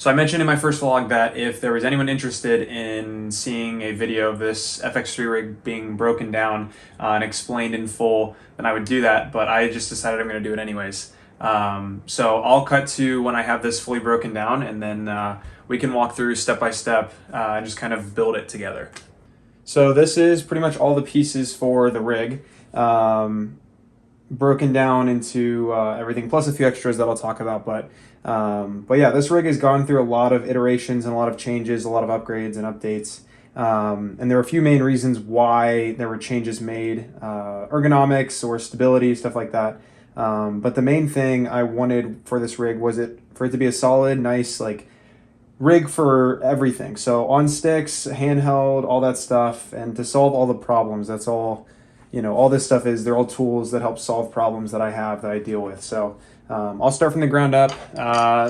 So I mentioned in my first vlog that if there was anyone interested in seeing a video of this FX3 rig being broken down and explained in full, then I would do that, but I just decided I'm going to do it anyways. So I'll cut to when I have this fully broken down, and then we can walk through step by step and just kind of build it together. So this is pretty much all the pieces for the rig, broken down into everything, plus a few extras that I'll talk about. But yeah, this rig has gone through a lot of iterations and a lot of changes, a lot of upgrades and updates. And there are a few main reasons why there were changes made, ergonomics or stability, stuff like that. But the main thing I wanted for this rig was for it to be a solid, nice, like, rig for everything. So on sticks, handheld, all that stuff, and to solve all the problems. That's all, all this stuff they're all tools that help solve problems that I have, that I deal with. So I'll start from the ground up.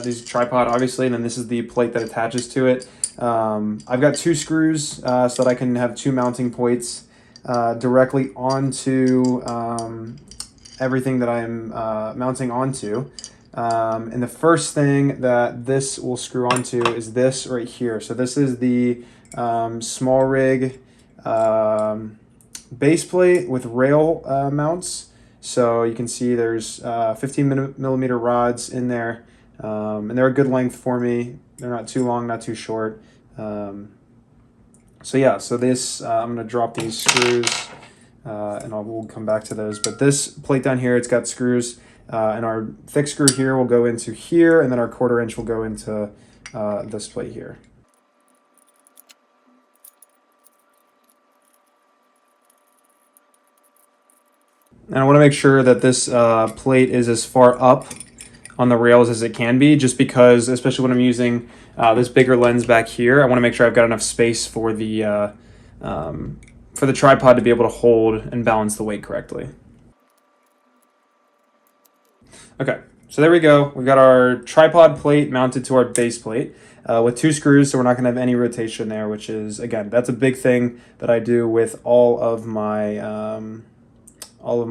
This is a tripod, obviously, and then this is the plate that attaches to it. I've got two screws so that I can have two mounting points directly onto everything that I'm mounting onto. And the first thing that this will screw onto is this right here. So this is the small rig base plate with rail mounts. So you can see there's 15 millimeter rods in there, and they're a good length for me. They're not too long, not too short. So yeah, so this, I'm gonna drop these screws and we'll come back to those. But this plate down here, it's got screws, and our thick screw here will go into here, and then our 1/4 inch will go into this plate here. And I want to make sure that this plate is as far up on the rails as it can be, just because, especially when I'm using this bigger lens back here, I want to make sure I've got enough space for the tripod to be able to hold and balance the weight correctly. Okay, so there we go. We've got our tripod plate mounted to our base plate with two screws, so we're not going to have any rotation there, which is, again, that's a big thing that I do with all of my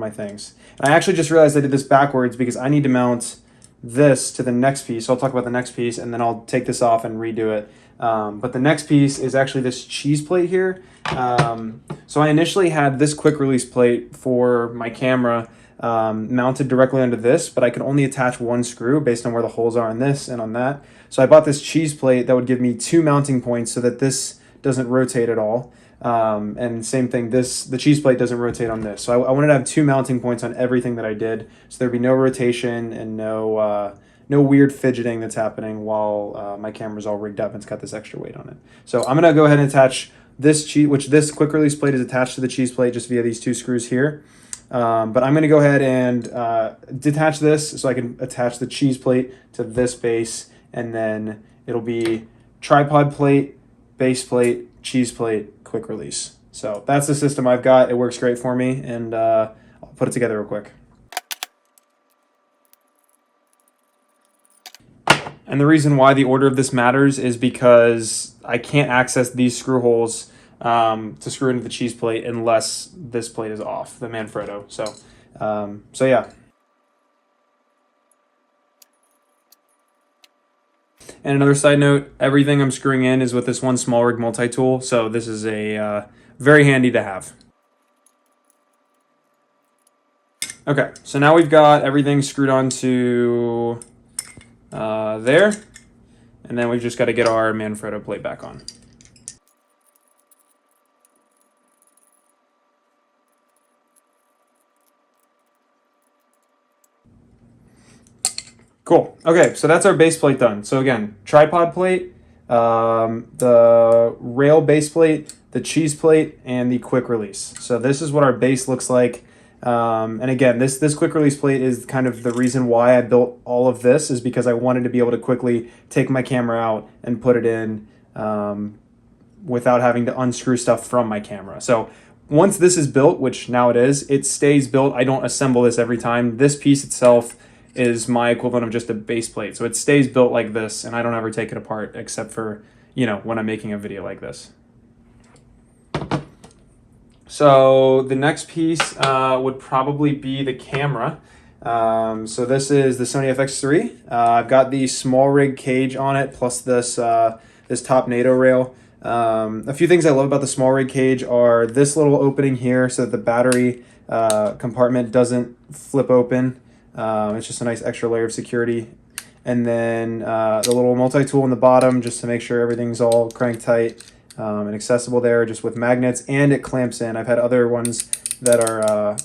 things. And I actually just realized I did this backwards because I need to mount this to the next piece. So I'll talk about the next piece, and then I'll take this off and redo it. But the next piece is actually this cheese plate here. So I initially had this quick release plate for my camera mounted directly onto this, but I could only attach one screw based on where the holes are on this and on that. So I bought this cheese plate that would give me two mounting points so that this doesn't rotate at all. And same thing, the cheese plate doesn't rotate on this. So I wanted to have two mounting points on everything that I did, so there'd be no rotation and no weird fidgeting that's happening while my camera's all rigged up and it's got this extra weight on it. So I'm gonna go ahead and attach this this quick release plate is attached to the cheese plate just via these two screws here. But I'm gonna go ahead and detach this so I can attach the cheese plate to this base, and then it'll be tripod plate, base plate, cheese plate, quick release. So that's the system I've got. It works great for me, and I'll put it together real quick. And the reason why the order of this matters is because I can't access these screw holes to screw into the cheese plate unless this plate is off, the Manfrotto. So yeah. And another side note, everything I'm screwing in is with this one small rig multi-tool, so this is a very handy to have. Okay, so now we've got everything screwed onto there, and then we've just got to get our Manfrotto plate back on. Cool. Okay, so that's our base plate done. So again, tripod plate, the rail base plate, the cheese plate, and the quick release. So this is what our base looks like. And again, this quick release plate is kind of the reason why I built all of this, is because I wanted to be able to quickly take my camera out and put it in without having to unscrew stuff from my camera. So once this is built, which now it stays built. I don't assemble this every time. This piece itself is my equivalent of just a base plate. So it stays built like this, and I don't ever take it apart except for, when I'm making a video like this. So the next piece would probably be the camera. So this is the Sony FX3. I've got the small rig cage on it, plus this this top NATO rail. A few things I love about the small rig cage are this little opening here so that the battery compartment doesn't flip open. It's just a nice extra layer of security. And then the little multi-tool in the bottom just to make sure everything's all crank tight and accessible there, just with magnets, and it clamps in. I've had other ones that are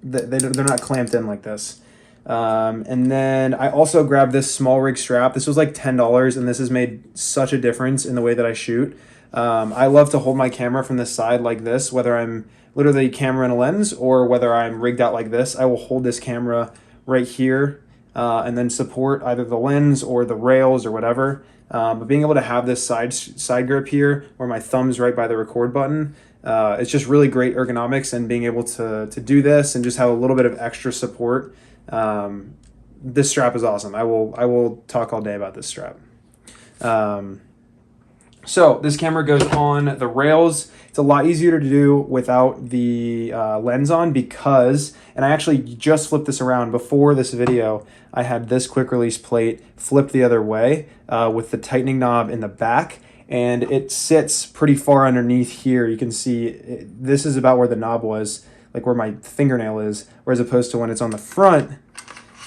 they're not clamped in like this. And then I also grabbed this small rig strap. This was like $10, and this has made such a difference in the way that I shoot. I love to hold my camera from the side like this, whether I'm literally camera and a lens or whether I'm rigged out like this. I will hold this camera right here and then support either the lens or the rails or whatever. But being able to have this side grip here where my thumb's right by the record button, it's just really great ergonomics, and being able to do this and just have a little bit of extra support. This strap is awesome. I will talk all day about this strap. So this camera goes on the rails. It's a lot easier to do without the lens on because, and I actually just flipped this around before this video, I had this quick release plate flipped the other way with the tightening knob in the back, and it sits pretty far underneath here. You can see this is about where the knob was, like where my fingernail is, whereas opposed to when it's on the front,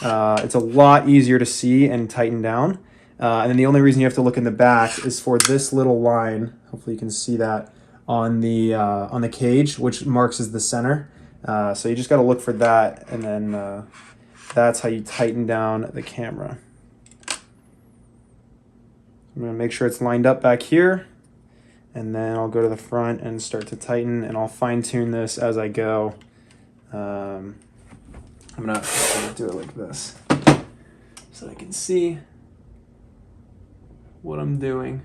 it's a lot easier to see and tighten down. And then the only reason you have to look in the back is for this little line. Hopefully you can see that on the cage, which marks as the center. So you just got to look for that, and then that's how you tighten down the camera. I'm going to make sure it's lined up back here, and then I'll go to the front and start to tighten, and I'll fine tune this as I go. I'm gonna do it like this so I can see what I'm doing.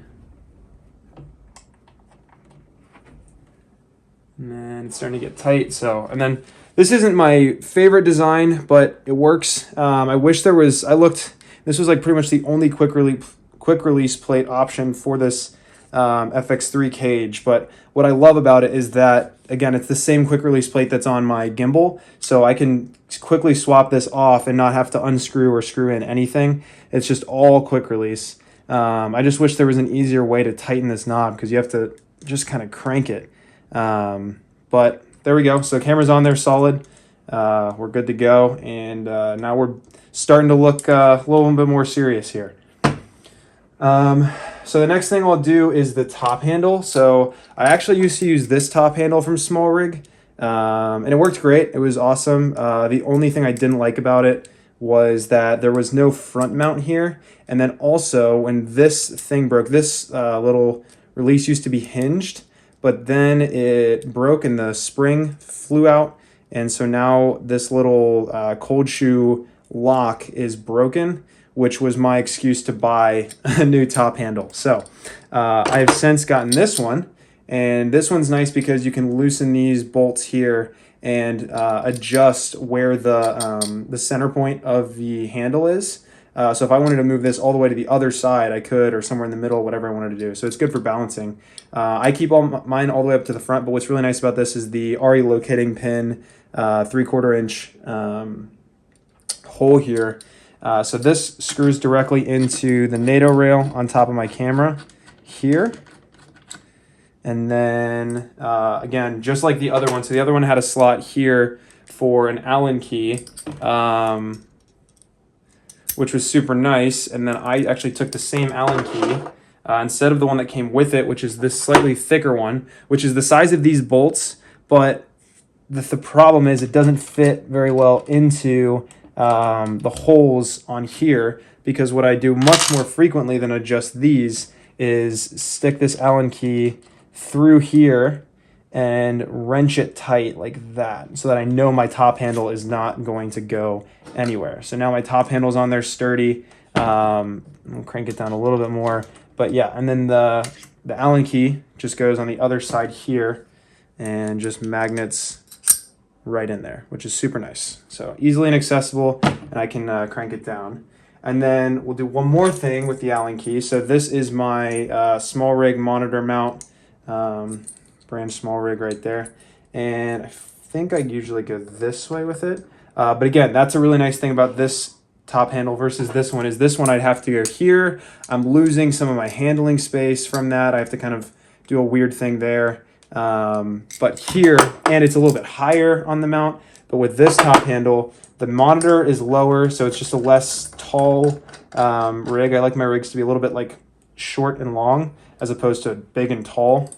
And then it's starting to get tight. So, and then this isn't my favorite design, but it works. I wish there was, this was like pretty much the only quick release plate option for this FX3 cage. But what I love about it is that, again, it's the same quick release plate that's on my gimbal. So I can quickly swap this off and not have to unscrew or screw in anything. It's just all quick release. I just wish there was an easier way to tighten this knob because you have to just kind of crank it. But there we go. So camera's on there solid. We're good to go. And now we're starting to look a little bit more serious here. So the next thing I'll do is the top handle. So I actually used to use this top handle from Small Rig, and it worked great. It was awesome. The only thing I didn't like about it was that there was no front mount here. And then also when this thing broke, this little release used to be hinged, but then it broke and the spring flew out. And so now this little cold shoe lock is broken, which was my excuse to buy a new top handle. So I have since gotten this one, and this one's nice because you can loosen these bolts here and adjust where the center point of the handle is. So if I wanted to move this all the way to the other side, I could, or somewhere in the middle, whatever I wanted to do. So it's good for balancing. I keep mine all the way up to the front, but what's really nice about this is the RE locating pin, 3/4 inch hole here. So this screws directly into the NATO rail on top of my camera here. And then, again, just like the other one. So the other one had a slot here for an Allen key, which was super nice. And then I actually took the same Allen key instead of the one that came with it, which is this slightly thicker one, which is the size of these bolts. But the problem is it doesn't fit very well into the holes on here, because what I do much more frequently than adjust these is stick this Allen key through here and wrench it tight like that so that I know my top handle is not going to go anywhere. So now my top handle's on there sturdy. I'll crank it down a little bit more, but yeah. And then the Allen key just goes on the other side here and just magnets right in there, which is super nice. So easily and accessible, and I can crank it down. And then we'll do one more thing with the Allen key. So this is my Small Rig monitor mount, brand Small Rig right there. And I think I usually go this way with it. But again, that's a really nice thing about this top handle versus this one, is this one I'd have to go here. I'm losing some of my handling space from that. I have to kind of do a weird thing there. But here, and it's a little bit higher on the mount, but with this top handle, the monitor is lower, so it's just a less tall rig. I like my rigs to be a little bit like short and long as opposed to big and tall.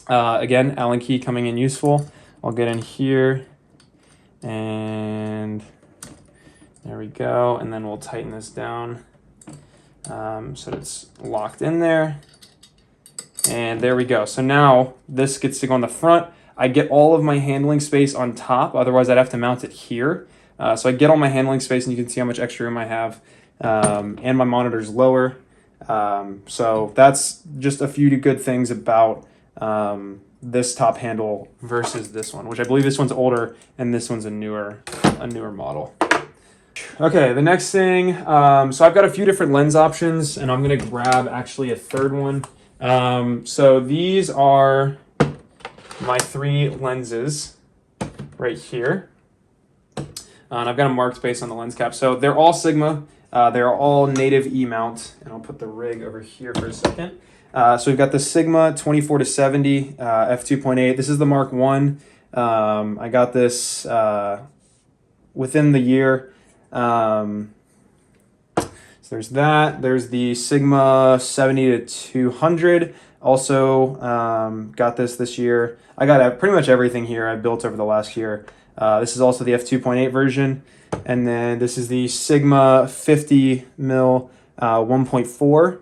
Again, Allen key coming in useful. I'll get in here and there we go. And then we'll tighten this down so it's locked in there. And there we go. So now this gets to go on the front. I get all of my handling space on top. Otherwise, I'd have to mount it here. So I get all my handling space, and you can see how much extra room I have. And my monitor's lower. So that's just a few good things about this top handle versus this one, which I believe this one's older and this one's a newer model. Okay, the next thing, so I've got a few different lens options, and I'm gonna grab actually a third one. So these are my 3 lenses right here. And I've got a marked base on the lens cap. So they're all Sigma. They're all native E-mount, and I'll put the rig over here for a second. So we've got the Sigma 24-70 f2.8. This is the Mark 1. I got this within the year. So there's that. There's the Sigma 70-200. Also got this year. I got pretty much everything here I built over the last year. This is also the f2.8 version. And then this is the Sigma 50mm 1.4.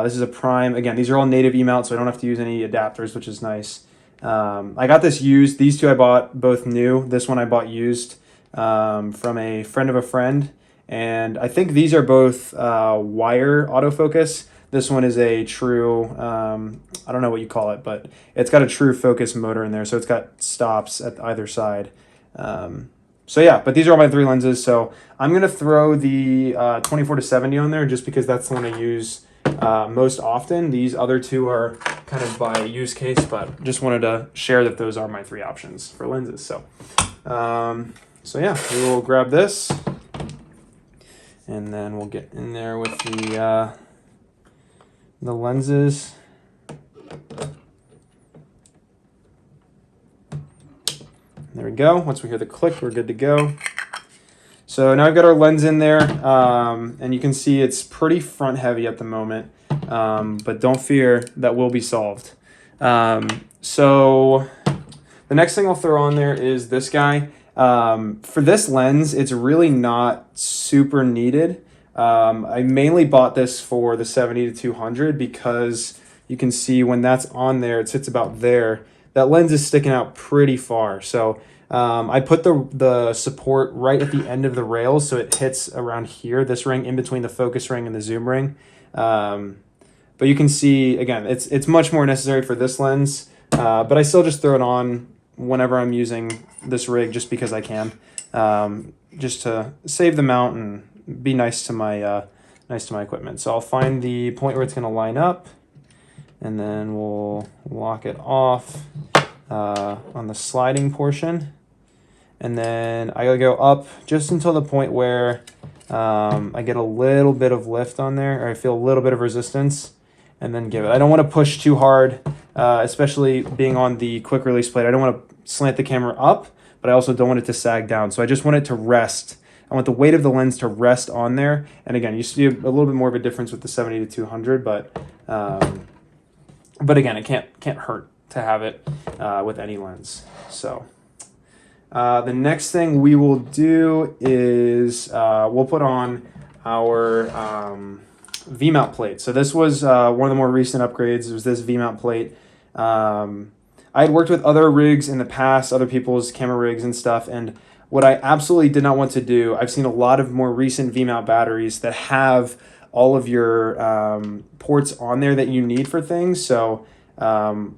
This is a prime. Again, these are all native E-mount, so I don't have to use any adapters, which is nice. I got this used. These two I bought both new. This one I bought used from a friend of a friend. And I think these are both wire autofocus. This one is a true, I don't know what you call it, but it's got a true focus motor in there. So it's got stops at either side. So yeah, but these are all my 3 lenses. So I'm going to throw the 24-70 on there just because that's the one I use most often. These other 2 are kind of by use case, but just wanted to share that those are my 3 options for lenses. So, so yeah, we will grab this and then we'll get in there with the lenses. There we go. Once we hear the click, we're good to go. So now I've got our lens in there, and you can see it's pretty front heavy at the moment, but don't fear, that will be solved. So the next thing I'll throw on there is this guy. For this lens, it's really not super needed. I mainly bought this for the 70-200 because you can see when that's on there, it sits about there. That lens is sticking out pretty far. So I put the support right at the end of the rails, so it hits around here, this ring in between the focus ring and the zoom ring. But you can see, again, it's much more necessary for this lens, but I still just throw it on whenever I'm using this rig just because I can, just to save the mount and be nice to my equipment. So I'll find the point where it's going to line up, and then we'll lock it off on the sliding portion. And then I gotta go up just until the point where I get a little bit of lift on there, or I feel a little bit of resistance, and then give it. I don't want to push too hard, especially being on the quick release plate. I don't want to slant the camera up, but I also don't want it to sag down. So I just want it to rest. I want the weight of the lens to rest on there. And again, you see a little bit more of a difference with the 70-200, but again, it can't hurt to have it with any lens. So the next thing we will do is we'll put on our VMount plate. So this was one of the more recent upgrades. It was this VMount plate. I had worked with other rigs in the past, other people's camera rigs and stuff, and what I absolutely did not want to do, I've seen a lot of more recent VMount batteries that have all of your ports on there that you need for things, so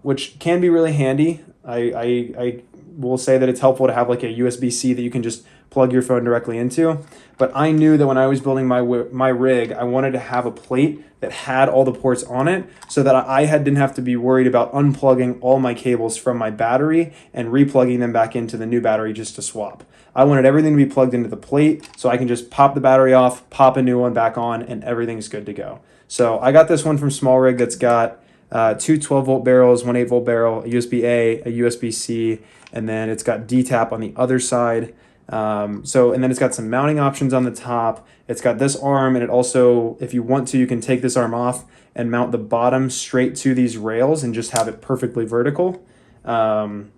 which can be really handy. I will say that it's helpful to have like a USB-C that you can just plug your phone directly into. But I knew that when I was building my rig, I wanted to have a plate that had all the ports on it so that didn't have to be worried about unplugging all my cables from my battery and replugging them back into the new battery just to swap. I wanted everything to be plugged into the plate so I can just pop the battery off, pop a new one back on, and everything's good to go. So I got this one from Small Rig that's got two 12-volt barrels, one 8-volt barrel, a USB-A, a USB-C, and then it's got D-tap on the other side. And then it's got some mounting options on the top. It's got this arm, and it also, if you want to, you can take this arm off and mount the bottom straight to these rails and just have it perfectly vertical. So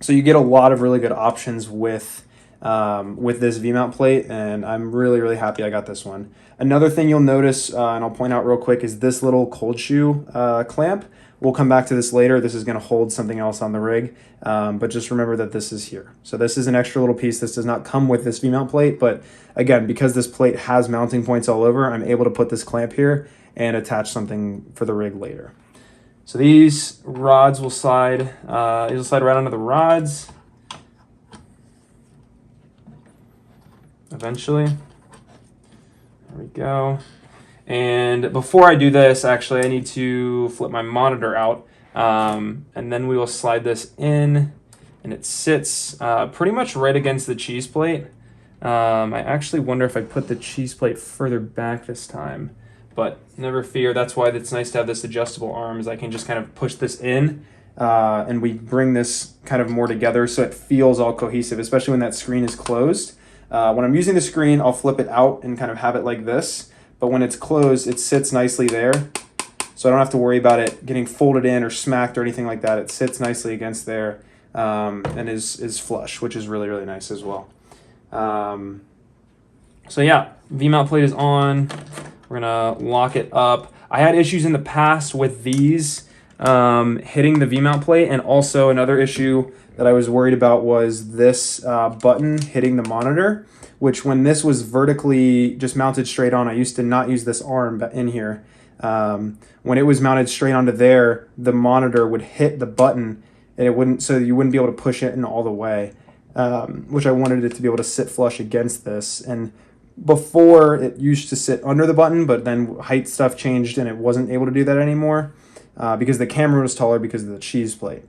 you get a lot of really good options with this VMount plate, and I'm really, really happy I got this one. Another thing you'll notice, and I'll point out real quick, is this little cold shoe clamp. We'll come back to this later. This is going to hold something else on the rig, but just remember that this is here. So this is an extra little piece. This does not come with this VMount plate, but again, because this plate has mounting points all over, I'm able to put this clamp here and attach something for the rig later. So these rods will slide, these will slide right onto the rods eventually. There we go. And before I do this, actually, I need to flip my monitor out, and then we will slide this in, and it sits pretty much right against the cheese plate. I actually wonder if I put the cheese plate further back this time, but never fear. That's why it's nice to have this adjustable arms. I can just kind of push this in, and we bring this kind of more together so it feels all cohesive, especially when that screen is closed. When I'm using the screen, I'll flip it out and kind of have it like this. But when it's closed, it sits nicely there. So I don't have to worry about it getting folded in or smacked or anything like that. It sits nicely against there and is flush, which is really, really nice as well. So yeah, VMount plate is on. We're gonna lock it up. I had issues in the past with these hitting the VMount plate, and also another issue that I was worried about was this button hitting the monitor, which when this was vertically just mounted straight on, I used to not use this arm in here. When it was mounted straight onto there, the monitor would hit the button, and it wouldn't, so you wouldn't be able to push it in all the way, which I wanted it to be able to sit flush against this. And before, it used to sit under the button, but then height stuff changed and it wasn't able to do that anymore because the camera was taller because of the cheese plate.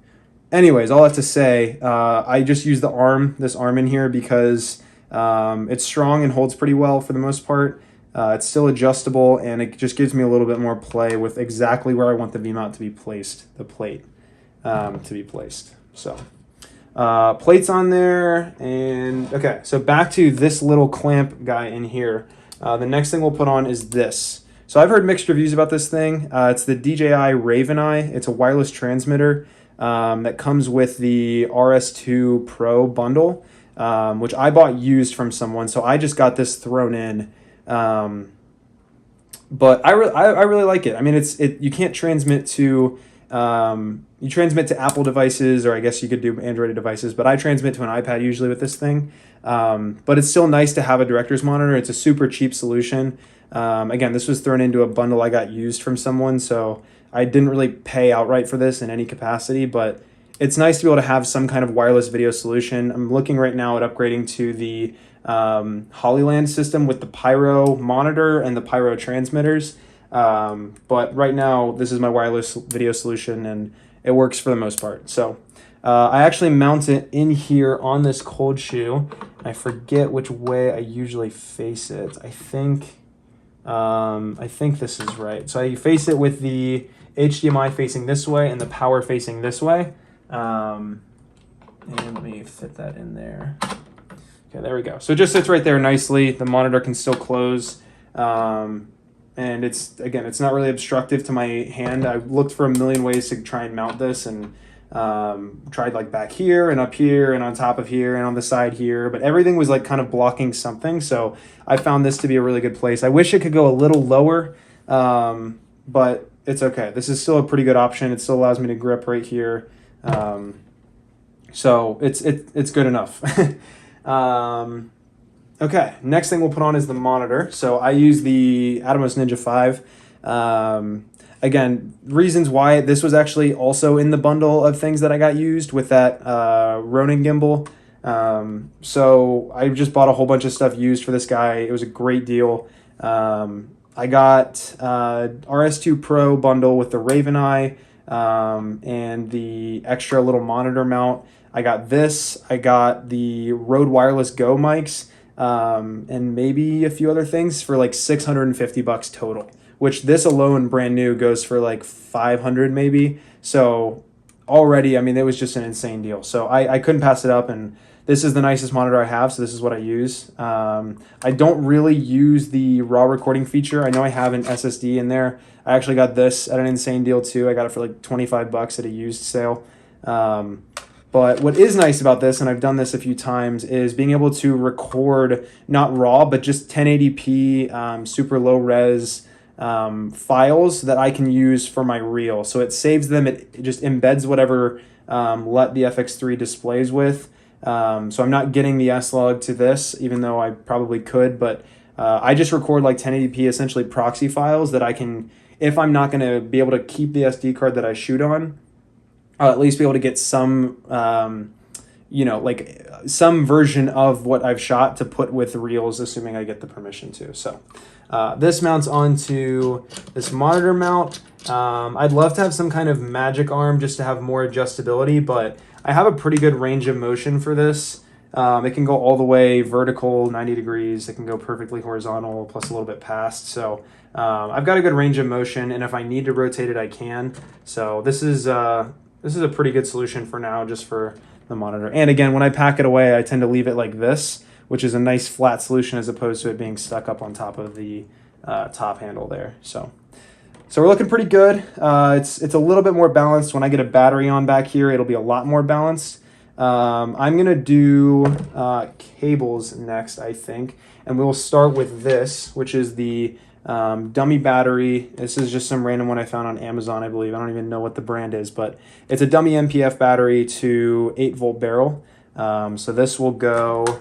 Anyways, all that to say, I just use this arm in here because it's strong and holds pretty well for the most part. It's still adjustable, and it just gives me a little bit more play with exactly where I want the VMount to be placed, the plate to be placed. So plates on there, and okay, so back to this little clamp guy in here. The next thing we'll put on is this. So I've heard mixed reviews about this thing. It's the DJI Raven Eye. It's a wireless transmitter that comes with the RS2 Pro bundle, which I bought used from someone. So I just got this thrown in. But I really like it. I mean, you can't transmit to you transmit to Apple devices, or I guess you could do Android devices, but I transmit to an iPad usually with this thing. But it's still nice to have a director's monitor. It's a super cheap solution. Again, this was thrown into a bundle I got used from someone, so I didn't really pay outright for this in any capacity, but it's nice to be able to have some kind of wireless video solution. I'm looking right now at upgrading to the Hollyland system with the Pyro monitor and the Pyro transmitters. But right now, this is my wireless video solution, and it works for the most part. So I actually mount it in here on this cold shoe. I forget which way I usually face it. I think this is right. So I face it with the HDMI facing this way and the power facing this way. And let me fit that in there. Okay, there we go. So it just sits right there nicely. The monitor can still close. And it's not really obstructive to my hand. I looked for a million ways to try and mount this, and tried like back here and up here and on top of here and on the side here, but everything was like kind of blocking something. So I found this to be a really good place. I wish it could go a little lower, but it's okay. This is still a pretty good option. It still allows me to grip right here. So it's good enough. Okay, next thing we'll put on is the monitor. So I use the Atomos Ninja 5. Again, reasons why this was actually also in the bundle of things that I got used with that Ronin gimbal. So I just bought a whole bunch of stuff used for this guy. It was a great deal. I got RS2 Pro bundle with the Raven Eye and the extra little monitor mount. I got this. I got the Rode Wireless Go mics and maybe a few other things for like $650 total, which this alone brand new goes for like 500 maybe. So already, I mean, it was just an insane deal. So I couldn't pass it up, and this is the nicest monitor I have, so this is what I use. I don't really use the raw recording feature. I know I have an SSD in there. I actually got this at an insane deal too. I got it for like $25 at a used sale. But what is nice about this, and I've done this a few times, is being able to record not raw, but just 1080p, super low res files that I can use for my reel. So it saves them. It just embeds whatever LUT the FX3 displays with. So I'm not getting the S-Log to this, even though I probably could, but I just record like 1080p, essentially proxy files that I can, if I'm not going to be able to keep the SD card that I shoot on, I'll at least be able to get some, like some version of what I've shot to put with reels, assuming I get the permission to. So this mounts onto this monitor mount. I'd love to have some kind of magic arm just to have more adjustability, but I have a pretty good range of motion for this. It can go all the way vertical, 90 degrees. It can go perfectly horizontal, plus a little bit past. So I've got a good range of motion, and if I need to rotate it, I can. So this is a pretty good solution for now, just for the monitor. And again, when I pack it away, I tend to leave it like this, which is a nice flat solution as opposed to it being stuck up on top of the top handle there. So we're looking pretty good. It's a little bit more balanced. When I get a battery on back here, it'll be a lot more balanced. I'm gonna do cables next, I think, and we'll start with this, which is the dummy battery. This is just some random one I found on Amazon, I believe. I don't even know what the brand is, but it's a dummy MPF battery to 8-volt barrel. So this will go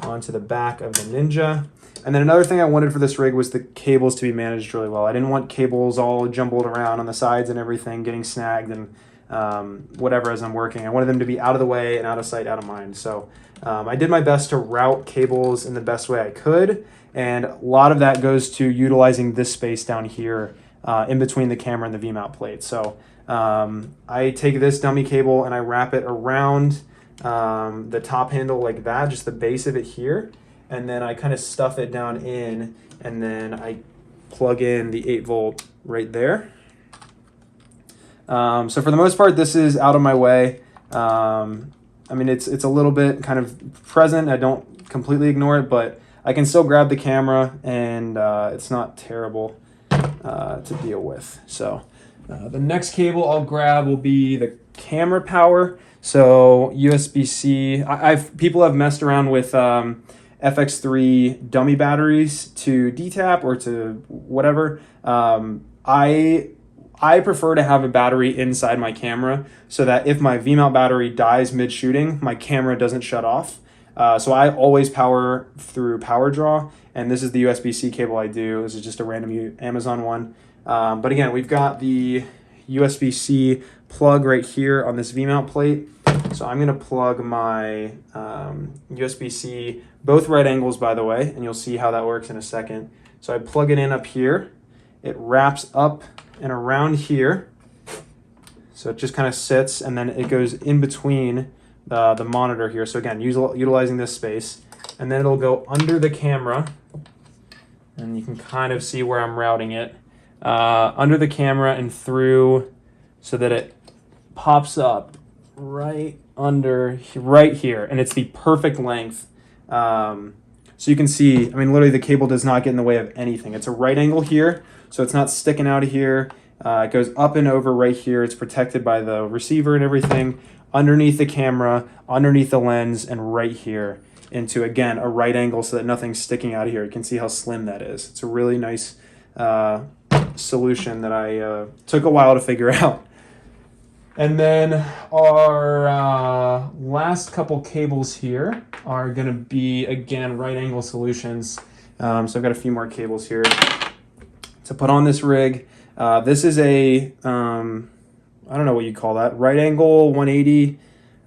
onto the back of the Ninja. And then another thing I wanted for this rig was the cables to be managed really well. I didn't want cables all jumbled around on the sides and everything, getting snagged and whatever as I'm working. I wanted them to be out of the way and out of sight, out of mind. So I did my best to route cables in the best way I could. And a lot of that goes to utilizing this space down here in between the camera and the VMount plate. So I take this dummy cable and I wrap it around the top handle like that, just the base of it here. And then I kind of stuff it down in, and then I plug in the 8-volt right there. So for the most part, this is out of my way. I mean, it's a little bit kind of present. I don't completely ignore it, but I can still grab the camera, and it's not terrible to deal with. So the next cable I'll grab will be the camera power. So USB-C. People have messed around with FX3 dummy batteries to DTAP or to whatever. I prefer to have a battery inside my camera so that if my VMount battery dies mid-shooting, my camera doesn't shut off. So I always power through power draw, and this is the USB-C cable I do. This is just a random Amazon one. But again, we've got the USB-C plug right here on this VMount plate. So I'm gonna plug my USB-C, both right angles by the way, and you'll see how that works in a second. So I plug it in up here. It wraps up and around here. So it just kind of sits, and then it goes in between the monitor here. So again, utilizing this space, and then it'll go under the camera, and you can kind of see where I'm routing it. Under the camera and through, so that it pops up right under, right here, and it's the perfect length. So you can see, I mean, literally the cable does not get in the way of anything. It's a right angle here, so it's not sticking out of here. It goes up and over right here. It's protected by the receiver and everything, underneath the camera, underneath the lens, and right here into, again, a right angle so that nothing's sticking out of here. You can see how slim that is. It's a really nice solution that I took a while to figure out. And then our last couple cables here are going to be, again, right angle solutions. So I've got a few more cables here to put on this rig. This is a, I don't know what you call that, right angle 180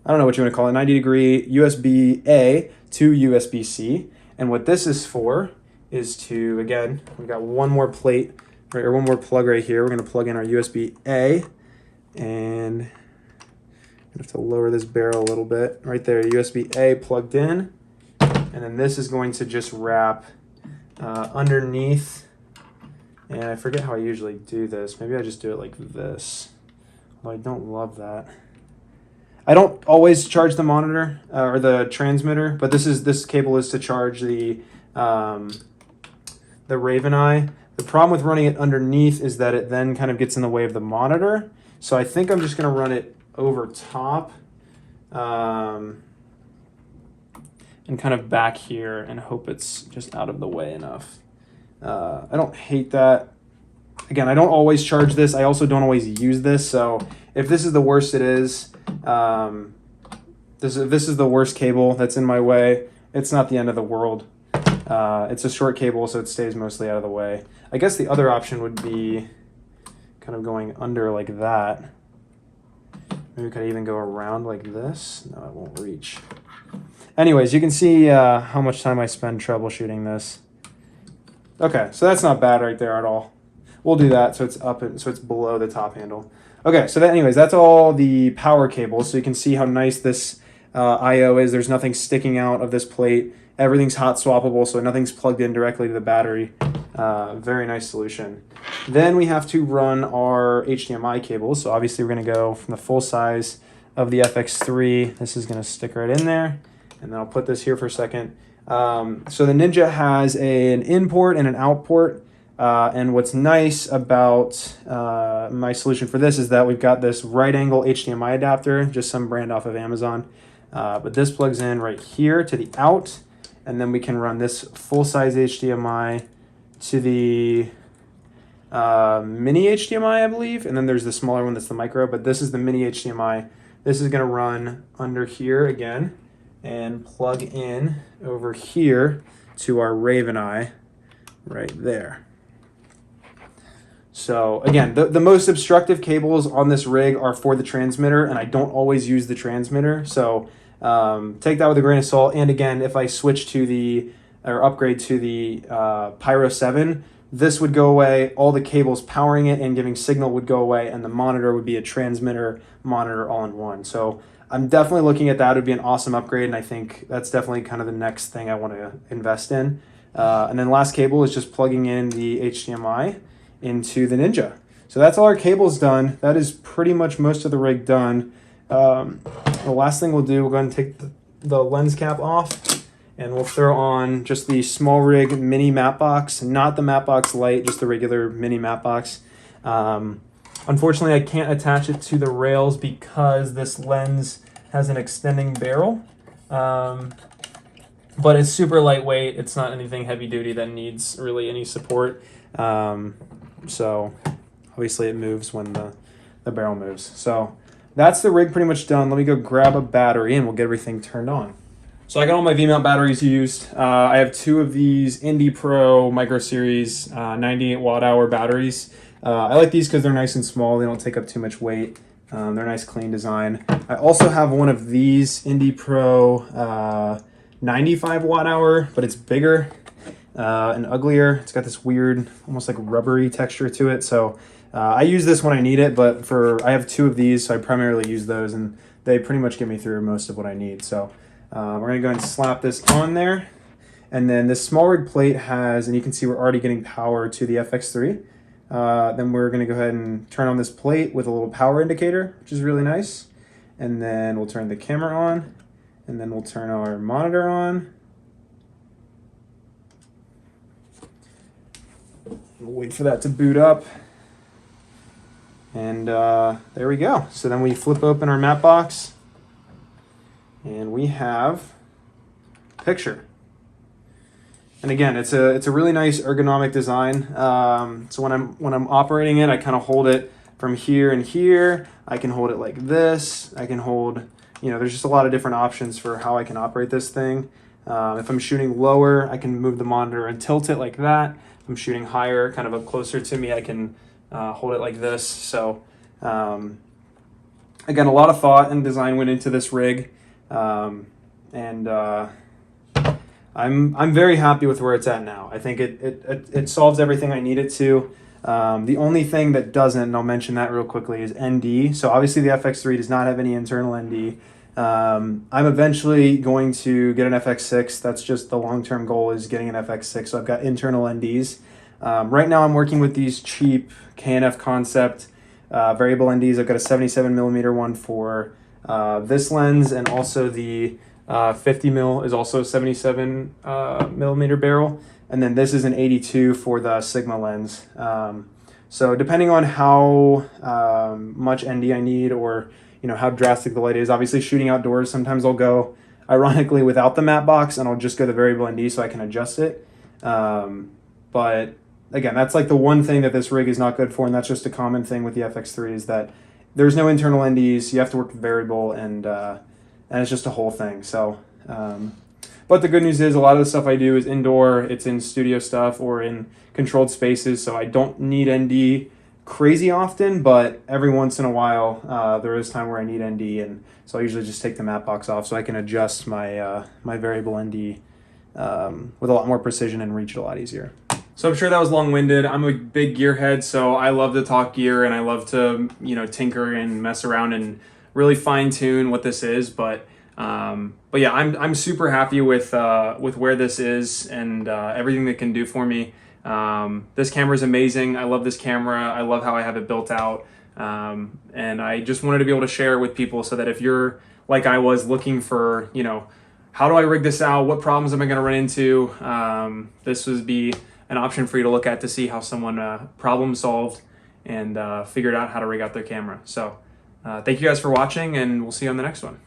I don't know what you want to call it, 90-degree USB-A to USB-C. And what this is for is to, again, we've got one more plate, right, or one more plug right here. We're going to plug in our USB-A, and I have to lower this barrel a little bit. Right there, USB-A plugged in. And then this is going to just wrap underneath. And I forget how I usually do this. Maybe I just do it like this. Although I don't love that. I don't always charge the monitor or the transmitter, but this cable is to charge the Raven Eye. The problem with running it underneath is that it then kind of gets in the way of the monitor. So I think I'm just going to run it over top and kind of back here and hope it's just out of the way enough. I don't hate that. Again, I don't always charge this. I also don't always use this. So if this is the worst it is, if this is the worst cable that's in my way, it's not the end of the world. It's a short cable, so it stays mostly out of the way. I guess the other option would be kind of going under like that. Maybe we could even go around like this. No, it won't reach. Anyways, you can see how much time I spend troubleshooting this. Okay, so that's not bad right there at all. We'll do that so it's up and so it's below the top handle. Okay, so anyways, that's all the power cables. So you can see how nice this I/O is. There's nothing sticking out of this plate. Everything's hot swappable, so nothing's plugged in directly to the battery. Very nice solution. Then we have to run our HDMI cables. So obviously we're going to go from the full size of the FX3. This is going to stick right in there. And then I'll put this here for a second. So the Ninja has an in port and an out port. And what's nice about my solution for this is that we've got this right angle HDMI adapter, just some brand off of Amazon. But this plugs in right here to the out. And then we can run this full-size HDMI to the mini HDMI, I believe. And then there's the smaller one that's the micro. But this is the mini HDMI. This is going to run under here again and plug in over here to our Raven Eye right there. So again, the most obstructive cables on this rig are for the transmitter, and I don't always use the transmitter. So take that with a grain of salt. And again, if I switch to or upgrade to the Pyro 7, this would go away. All the cables powering it and giving signal would go away, and the monitor would be a transmitter monitor all in one. So I'm definitely looking at that. It would be an awesome upgrade, and I think that's definitely kind of the next thing I want to invest in. And then last cable is just plugging in the HDMI into the Ninja. So that's all our cables done. That is pretty much most of the rig done. The last thing we'll do, we'll go ahead and take the lens cap off, and we'll throw on just the small rig mini matte box, not the matte box light, just the regular mini matte box. Unfortunately, I can't attach it to the rails because this lens has an extending barrel. But it's super lightweight. It's not anything heavy duty that needs really any support. So obviously it moves when the barrel moves. So that's the rig pretty much done. Let me go grab a battery and we'll get everything turned on. So I got all my VMount batteries used. I have two of these Indy Pro Micro Series 98 watt-hour batteries. I like these because they're nice and small. They don't take up too much weight. They're a nice clean design. I also have one of these Indy Pro 95 watt-hour, but it's bigger and uglier. It's got this weird, almost like rubbery texture to it. So I use this when I need it, but I have two of these, so I primarily use those, and they pretty much get me through most of what I need. So we're gonna go ahead and slap this on there. And then this small rig plate has, and you can see we're already getting power to the FX3. Then we're gonna go ahead and turn on this plate with a little power indicator, which is really nice. And then we'll turn the camera on, and then we'll turn our monitor on. We'll wait for that to boot up. And there we go. So then we flip open our matte box, and we have a picture. And again, it's a really nice ergonomic design. So when I'm operating it, I kind of hold it from here and here. I can hold it like this. I can hold, there's just a lot of different options for how I can operate this thing. If I'm shooting lower, I can move the monitor and tilt it like that. If I'm shooting higher, kind of up closer to me, I can hold it like this. So again, a lot of thought and design went into this rig, and I'm very happy with where it's at now. I think it solves everything I need it to. The only thing that doesn't, and I'll mention that real quickly, is ND. So obviously the FX3 does not have any internal ND. I'm eventually going to get an FX6. That's just the long-term goal, is getting an FX6. So I've got internal NDs. Right now I'm working with these cheap K&F Concept variable NDs. I've got a 77mm one for this lens, and also the 50mm is also a 77mm barrel. And then this is an 82 for the Sigma lens. So depending on how much ND I need, or how drastic the light is, obviously shooting outdoors, sometimes I'll go ironically without the matte box and I'll just go the variable ND so I can adjust it. But again, that's like the one thing that this rig is not good for, and that's just a common thing with the FX3, is that there's no internal NDs. You have to work with variable, and it's just a whole thing. So but the good news is, a lot of the stuff I do is indoor. It's in studio stuff or in controlled spaces, so I don't need ND crazy often, but every once in a while there is time where I need ND, and so I usually just take the matte box off so I can adjust my my variable ND with a lot more precision and reach it a lot easier. So I'm sure that was long-winded. I'm a big gearhead, so I love to talk gear and I love to tinker and mess around and really fine-tune what this is, but yeah, I'm super happy with where this is and everything it can do for me. This camera is amazing. I love this camera. I love how I have it built out, and I just wanted to be able to share it with people, so that if you're like I was, looking for how do I rig this out, what problems am I going to run into, this would be an option for you to look at to see how someone problem solved and figured out how to rig out their camera. So thank you guys for watching, and we'll see you on the next one.